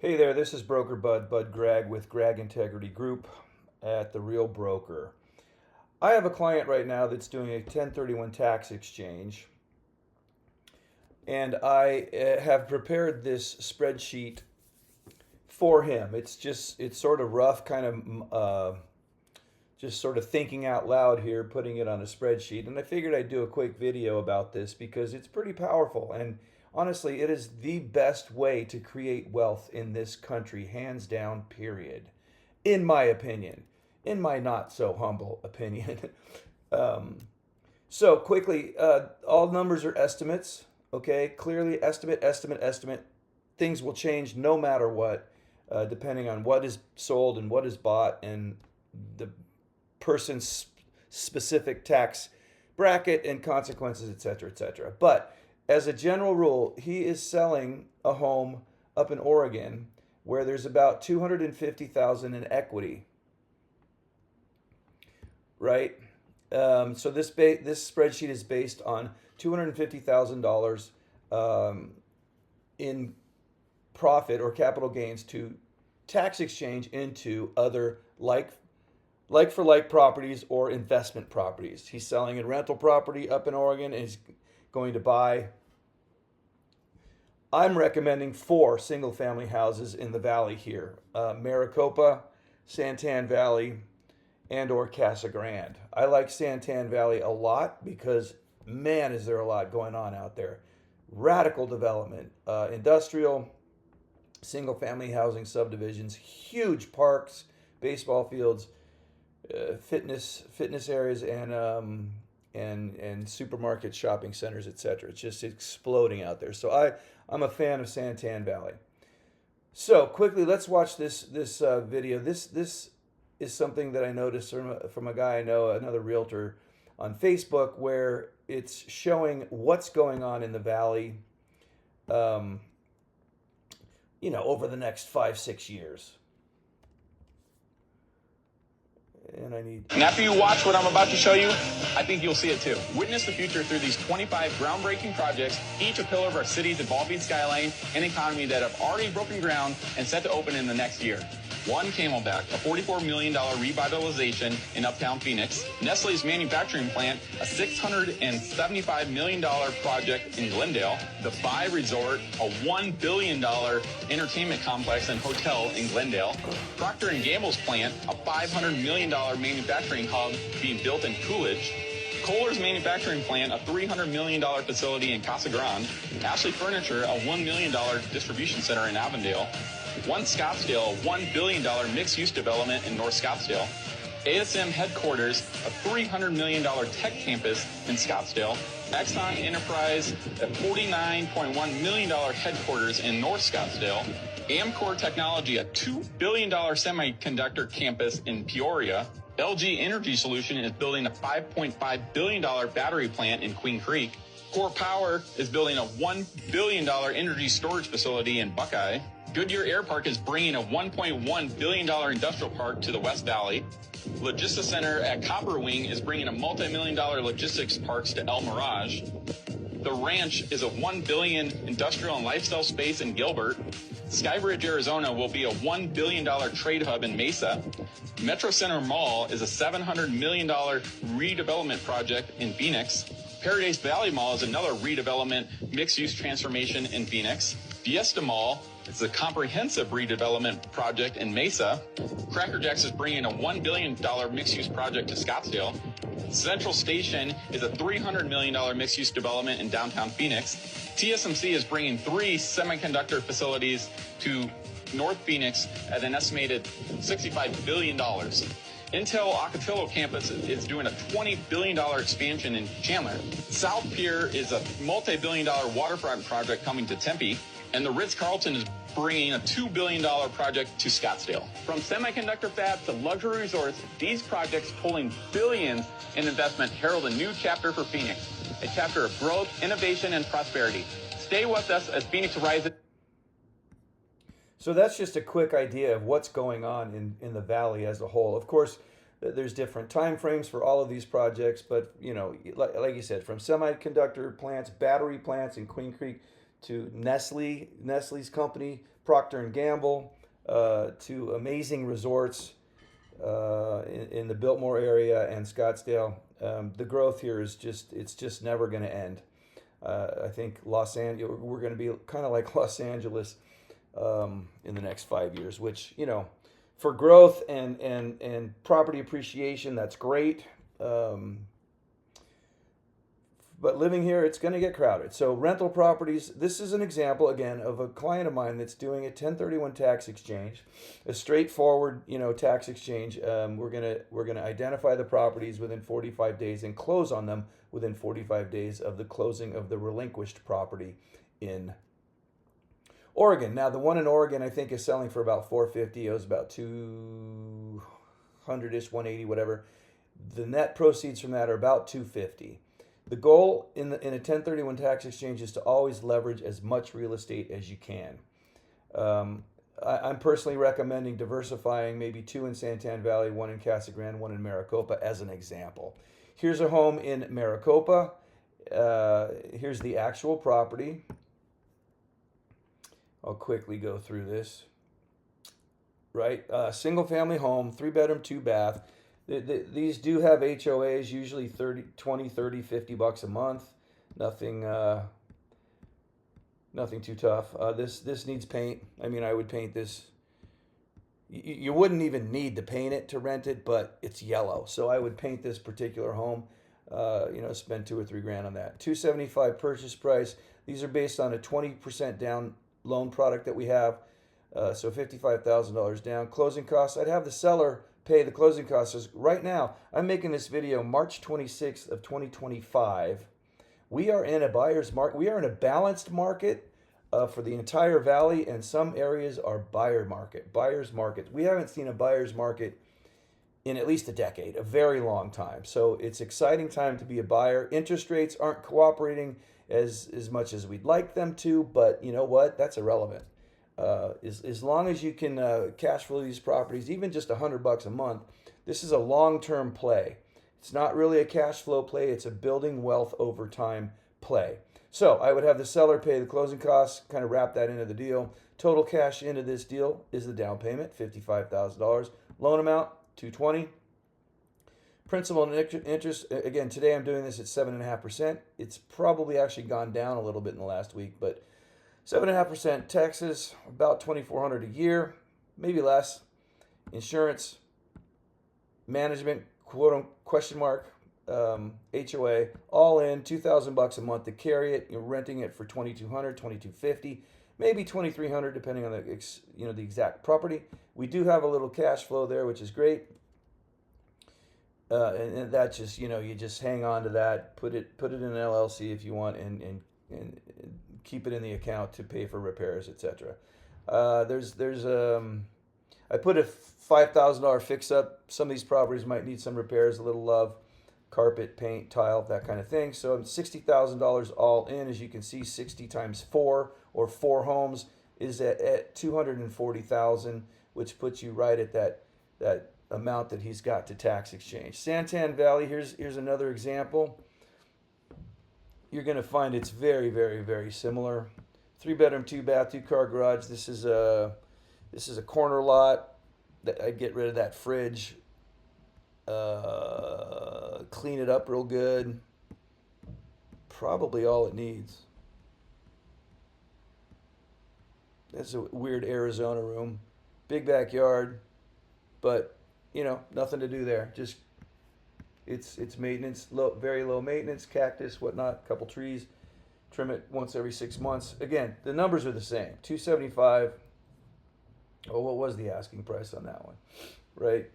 Hey there, this is Broker BudGragg with Gragg Integrity Group at the Real Broker. I have a client right now that's doing a 1031 tax exchange, and I have prepared this spreadsheet for him. It's sort of rough, kind of just sort of thinking out loud here, putting it on a spreadsheet. And I figured I'd do a quick video about this because it's pretty powerful. And honestly, it is the best way to create wealth in this country, hands down, period. In my opinion, in my not so humble opinion. So quickly, all numbers are estimates, okay? Clearly, estimate. Things will change no matter what, depending on what is sold and what is bought and the person's specific tax bracket and consequences, etc., etc. But as a general rule, he is selling a home up in Oregon where there's about 250,000 in equity, right? So this spreadsheet is based on $250,000 in profit or capital gains to tax exchange into other like for like properties or investment properties. He's selling a rental property up in Oregon and he's going to buy. I'm recommending 4 single family houses in the valley here: Maricopa, Santan Valley, and or Casa Grande. I like Santan Valley a lot because, man, is there a lot going on out there. Radical development, industrial, single family housing subdivisions, huge parks, baseball fields, fitness areas, and supermarkets, shopping centers, etc. It's just exploding out there. So I'm a fan of Santan Valley. So quickly, let's watch this video. This is something that I noticed from a guy I know, another realtor, on Facebook, where it's showing what's going on in the valley, over the next 5-6 years. And after you watch what I'm about to show you, I think you'll see it too. Witness the future through these 25 groundbreaking projects, each a pillar of our city's evolving skyline and economy that have already broken ground and set to open in the next year. One Camelback, a $44 million revitalization in Uptown Phoenix. Nestle's manufacturing plant, a $675 million project in Glendale. The Buy Resort, a $1 billion entertainment complex and hotel in Glendale. Procter & Gamble's plant, a $500 million manufacturing hub being built in Coolidge. Kohler's manufacturing plant, a $300 million facility in Casa Grande. Ashley Furniture, a $1 million distribution center in Avondale. One Scottsdale, a $1 billion mixed-use development in North Scottsdale. ASM Headquarters, a $300 million tech campus in Scottsdale. Exxon Enterprise, a $49.1 million headquarters in North Scottsdale. Amcor Technology, a $2 billion semiconductor campus in Peoria. LG Energy Solution is building a $5.5 billion battery plant in Queen Creek. Core Power is building a $1 billion energy storage facility in Buckeye. Goodyear Air Park is bringing a $1.1 billion industrial park to the West Valley. Logistics Center at Copper Wing is bringing a multi-million-dollar logistics parks to El Mirage. The Ranch is a $1 billion industrial and lifestyle space in Gilbert. Skybridge, Arizona will be a $1 billion trade hub in Mesa. Metro Center Mall is a $700 million redevelopment project in Phoenix. Paradise Valley Mall is another redevelopment mixed-use transformation in Phoenix. Fiesta Mall is a comprehensive redevelopment project in Mesa. Cracker Jacks is bringing a $1 billion mixed-use project to Scottsdale. Central Station is a $300 million mixed-use development in downtown Phoenix. TSMC is bringing 3 semiconductor facilities to North Phoenix at an estimated $65 billion. Intel Ocotillo campus is doing a $20 billion expansion in Chandler. South Pier is a multi-billion-dollar waterfront project coming to Tempe. And the Ritz-Carlton is bringing a $2 billion project to Scottsdale. From semiconductor fabs to luxury resorts, these projects pulling billions in investment herald a new chapter for Phoenix, a chapter of growth, innovation, and prosperity. Stay with us as Phoenix rises. So that's just a quick idea of what's going on in the valley as a whole. Of course, there's different time frames for all of these projects, but like you said, from semiconductor plants, battery plants in Queen Creek, to Nestle's company, Procter and Gamble, to amazing resorts in the Biltmore area and Scottsdale. The growth here is it's just never going to end. I think we're going to be kind of like Los Angeles in the next 5 years, which, for growth and property appreciation, that's great. But living here, it's going to get crowded. So rental properties, this is an example, again, of a client of mine that's doing a 1031 tax exchange, a straightforward, tax exchange. We're gonna identify the properties within 45 days and close on them within 45 days of the closing of the relinquished property in Oregon. Now, the one in Oregon, I think, is selling for about $450. It was about 200-ish, 180, whatever. The net proceeds from that are about $250. The goal in a 1031 tax exchange is to always leverage as much real estate as you can. I'm personally recommending diversifying, maybe 2 in Santan Valley, 1 in Casa Grande, 1 in Maricopa, as an example. Here's a home in Maricopa. Here's the actual property. I'll quickly go through this. Right, single family home, 3-bedroom, 2-bath. These do have HOAs, usually $20, $30, $50 a month. Nothing too tough. This needs paint. I mean, I would paint this. You wouldn't even need to paint it to rent it, but it's yellow, so I would paint this particular home. Spend $2 or $3 grand on that. $275 purchase price. These are based on a 20% down loan product that we have, so $55,000 down. Closing costs. I'd have the seller pay the closing costs. Right now, I'm making this video March 26th of 2025. We are in a buyer's market. We are in a balanced market for the entire valley, and some areas are buyer's market. We haven't seen a buyer's market in at least a decade, a very long time. So it's exciting time to be a buyer. Interest rates aren't cooperating as much as we'd like them to, but you know what? That's irrelevant. As long as you can cash flow these properties, even just $100 a month, this is a long-term play. It's not really a cash flow play. It's a building wealth over time play. So I would have the seller pay the closing costs, kind of wrap that into the deal. Total cash into this deal is the down payment, $55,000. Loan amount, $220. Principal and interest, again, today I'm doing this at 7.5%. It's probably actually gone down a little bit in the last week, but 7.5%. Taxes, about $2,400 a year, maybe less. Insurance, management, question mark, HOA, all in $2,000 a month to carry it. You're renting it for $2,200, $2,250, maybe $2,300 depending on the exact property. We do have a little cash flow there, which is great. And that just you just hang on to that, put it in an LLC if you want, and keep it in the account to pay for repairs, etc. I put a $5,000 fix up. Some of these properties might need some repairs, a little love, carpet, paint, tile, that kind of thing. So $60,000 all in. As you can see, 60 times 4 or 4 homes is at $240,000, which puts you right at that amount that he's got to tax exchange. Santan Valley, here's another example. You're going to find it's very, very, very similar. 3-bedroom, 2-bath, 2-car garage. This is a corner lot. I'd get rid of that fridge, clean it up real good. Probably all it needs. That's a weird Arizona room. Big backyard, but nothing to do there. Just it's maintenance, very low maintenance, cactus, whatnot, couple trees. Trim it once every 6 months. Again, the numbers are the same. $275. Oh, what was the asking price on that one? Right.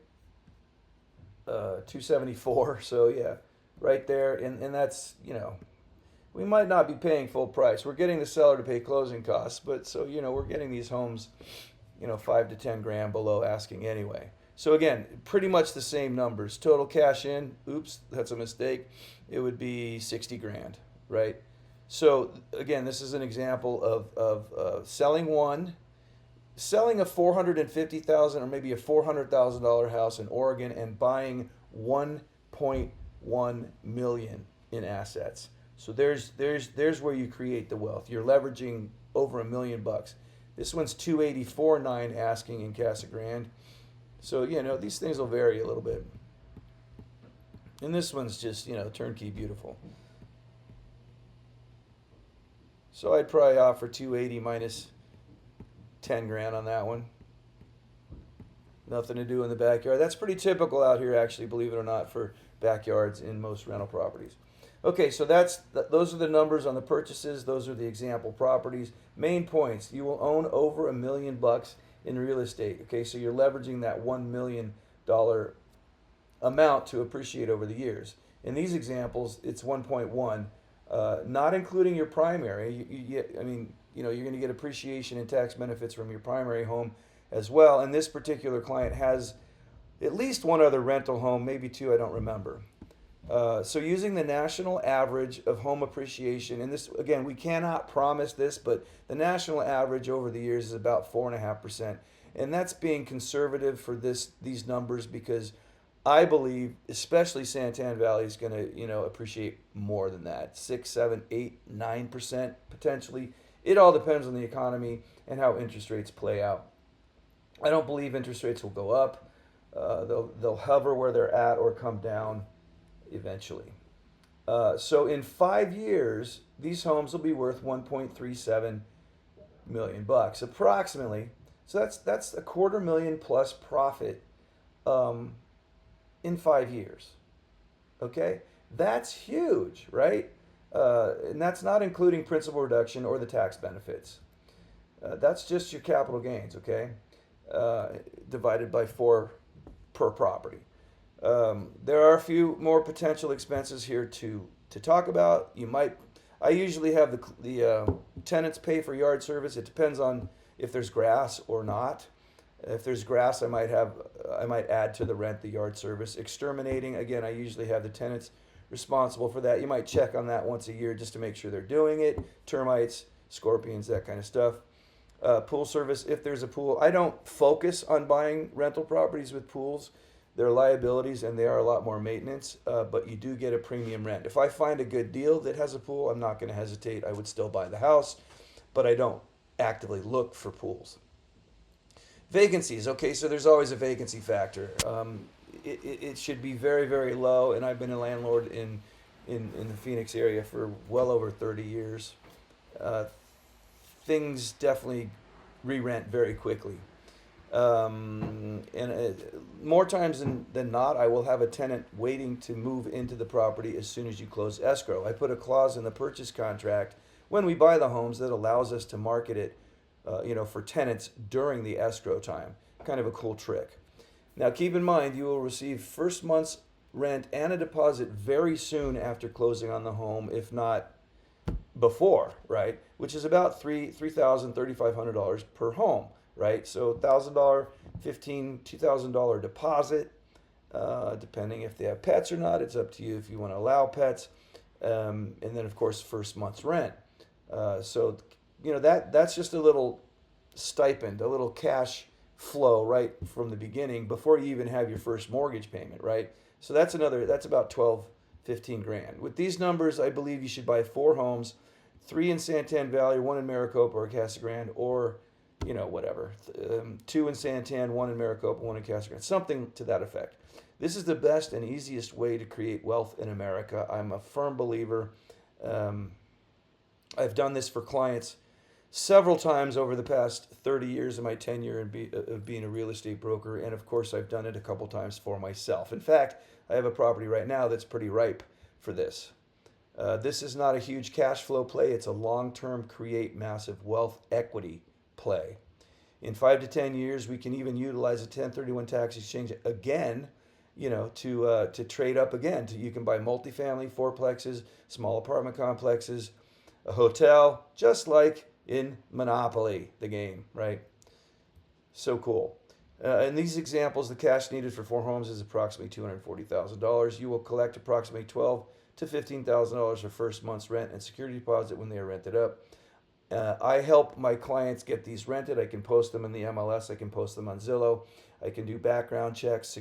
$274. So yeah, right there. And that's, we might not be paying full price. We're getting the seller to pay closing costs, but so, we're getting these homes, 5 to 10 grand below asking anyway. So again, pretty much the same numbers. Total cash in, oops, that's a mistake. It would be 60 grand, right? So again, this is an example of selling a $450,000 or maybe a $400,000 house in Oregon and buying $1.1 million in assets. So there's where you create the wealth. You're leveraging over $1 million. This one's 284.9 asking in Casa Grande. So these things will vary a little bit. And this one's just turnkey beautiful. So I'd probably offer 280 minus 10 grand on that one. Nothing to do in the backyard. That's pretty typical out here, actually, believe it or not, for backyards in most rental properties. Okay, so those are the numbers on the purchases. Those are the example properties. Main points: you will own over $1 million in real estate. Okay, so you're leveraging that $1 million amount to appreciate over the years. In these examples, it's 1.1, not including your primary. You're going to get appreciation and tax benefits from your primary home as well. And this particular client has at least one other rental home, maybe two, I don't remember. So using the national average of home appreciation, and this, again, we cannot promise this, but the national average over the years is about 4.5%. And that's being conservative for these numbers, because I believe, especially Santan Valley, is going to, appreciate more than that, 6, 7, 8, 9% potentially. It all depends on the economy and how interest rates play out. I don't believe interest rates will go up. They'll hover where they're at or come down eventually. So in 5 years, these homes will be worth $1.37 million approximately. So that's $250,000 plus profit in 5 years. Okay, that's huge, right? And that's not including principal reduction or the tax benefits. That's just your capital gains, okay? Divided by 4 per property. There are a few more potential expenses here to talk about. I usually have the tenants pay for yard service. It depends on if there's grass or not. If there's grass, I might add to the rent the yard service. Exterminating, again, I usually have the tenants responsible for that. You might check on that once a year just to make sure they're doing it. Termites, scorpions, that kind of stuff. Pool service, if there's a pool. I don't focus on buying rental properties with pools. They're liabilities and they are a lot more maintenance, but you do get a premium rent. If I find a good deal that has a pool, I'm not going to hesitate. I would still buy the house, but I don't actively look for pools. Vacancies, okay, so there's always a vacancy factor. It should be very, very low, and I've been a landlord in the Phoenix area for well over 30 years. Things definitely re-rent very quickly. More times than not, I will have a tenant waiting to move into the property as soon as you close escrow. I put a clause in the purchase contract when we buy the homes that allows us to market it for tenants during the escrow time. Kind of a cool trick. Now keep in mind, you will receive first month's rent and a deposit very soon after closing on the home, if not before, right? Which is about $3,500 per home, right? So $1,000, $1,500, $2,000 deposit, depending if they have pets or not. It's up to you if you want to allow pets, and then of course first month's rent. So that's just a little stipend, a little cash flow right from the beginning before you even have your first mortgage payment, right? So that's about 12, 15 grand. With these numbers, I believe you should buy 4 homes, 3 in Santan Valley, 1 in Maricopa or Casa Grande, or whatever. 2 in Santan, 1 in Maricopa, 1 in Casa Grande, something to that effect. This is the best and easiest way to create wealth in America. I'm a firm believer. I've done this for clients several times over the past 30 years of my tenure of being a real estate broker, and of course I've done it a couple times for myself. In fact, I have a property right now that's pretty ripe for this. This is not a huge cash flow play. It's a long-term create massive wealth equity play. In 5 to 10 years, we can even utilize a 1031 tax exchange again, to trade up again. You can buy multifamily, fourplexes, small apartment complexes, a hotel, just like in Monopoly, the game, right? So cool. In these examples, the cash needed for 4 homes is approximately $240,000. You will collect approximately $12,000 to $15,000 for first month's rent and security deposit when they are rented up. I help my clients get these rented. I can post them in the MLS. I can post them on Zillow. I can do background checks,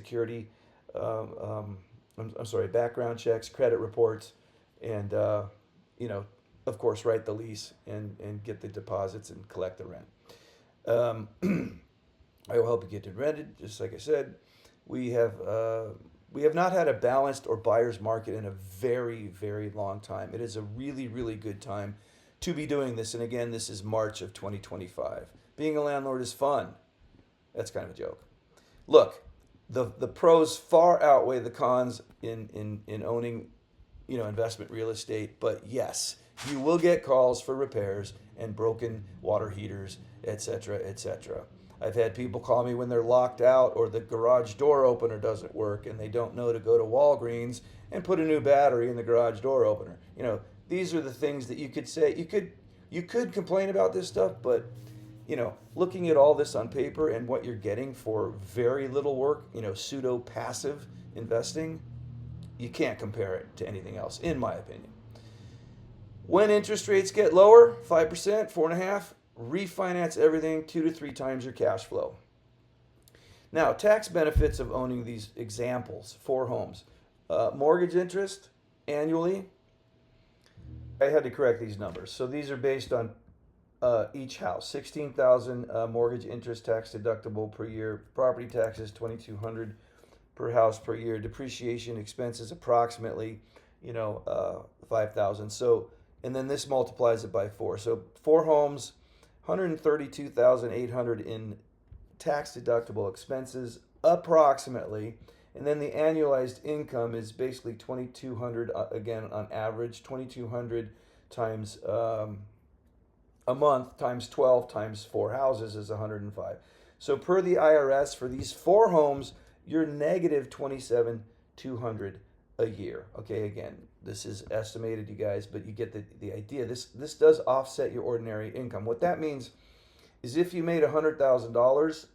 background checks, credit reports, and of course, write the lease and get the deposits and collect the rent. I will help you get it rented. Just like I said, we have not had a balanced or buyer's market in a very, very long time. It is a really, really good time to be doing this. And again, this is March of 2025. Being a landlord is fun. That's kind of a joke. Look, the pros far outweigh the cons in owning, investment real estate. But yes, you will get calls for repairs and broken water heaters, etc., etc. I've had people call me when they're locked out or the garage door opener doesn't work and they don't know to go to Walgreens and put a new battery in the garage door opener. These are the things that you could say. You could complain about this stuff, but looking at all this on paper and what you're getting for very little work, pseudo passive investing, you can't compare it to anything else, in my opinion. When interest rates get lower, 5%, 4.5%, refinance everything 2 to 3 times your cash flow. Now, tax benefits of owning these examples, 4 homes. Mortgage interest annually, I had to correct these numbers. So these are based on each house. $16,000 mortgage interest tax deductible per year. Property taxes $2,200 per house per year. Depreciation expenses approximately, $5,000. So, and then this multiplies it by 4. So 4 homes, $132,800 in tax deductible expenses approximately. And then the annualized income is basically $2,200 again on average. $2,200 times a month times 12 times 4 houses is $105. So per the IRS for these 4 homes, you're negative $27,200 a year. Okay, again, this is estimated, you guys, but you get the idea. This does offset your ordinary income. What that means is if you made $100,000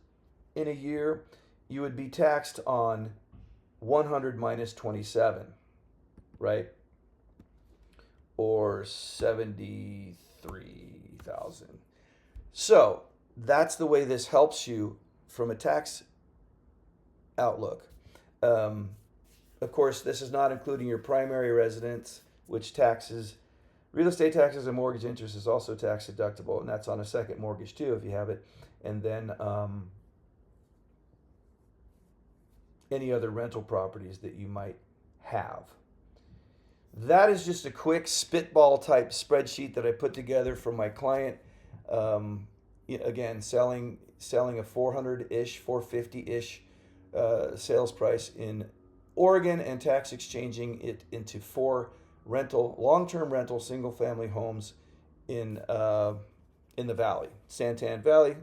in a year, you would be taxed on 100 minus 27, right? Or 73,000. So that's the way this helps you from a tax outlook. Of course, this is not including your primary residence, which taxes, real estate taxes and mortgage interest is also tax deductible, and that's on a second mortgage too if you have it. And then any other rental properties that you might have. That is just a quick spitball type spreadsheet that I put together for my client. Again, selling a 400-ish, 450-ish sales price in Oregon and tax exchanging it into 4 long-term rental single-family homes in the Valley, Santan Valley,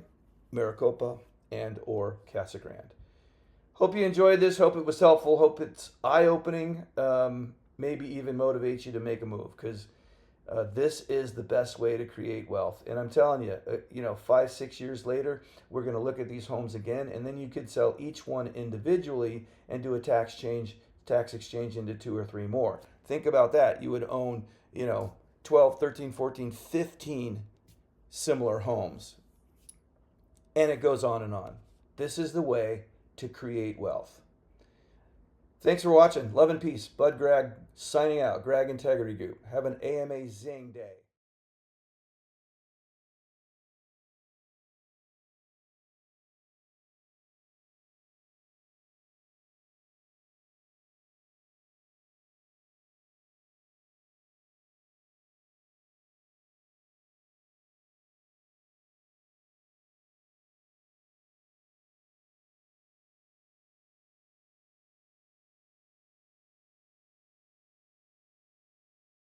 Maricopa, and or Casa Grande. Hope you enjoyed this. Hope it was helpful. Hope it's eye-opening. Maybe even motivates you to make a move, because this is the best way to create wealth. And I'm telling you, 5-6 years later, we're going to look at these homes again, and then you could sell each one individually and do a tax exchange into 2 or 3 more. Think about that. You would own, 12, 13, 14, 15 similar homes. And it goes on and on. This is the way to create wealth. Thanks for watching. Love and peace. BudGragg signing out. Gragg Integrity Group. Have an AMA Zing day.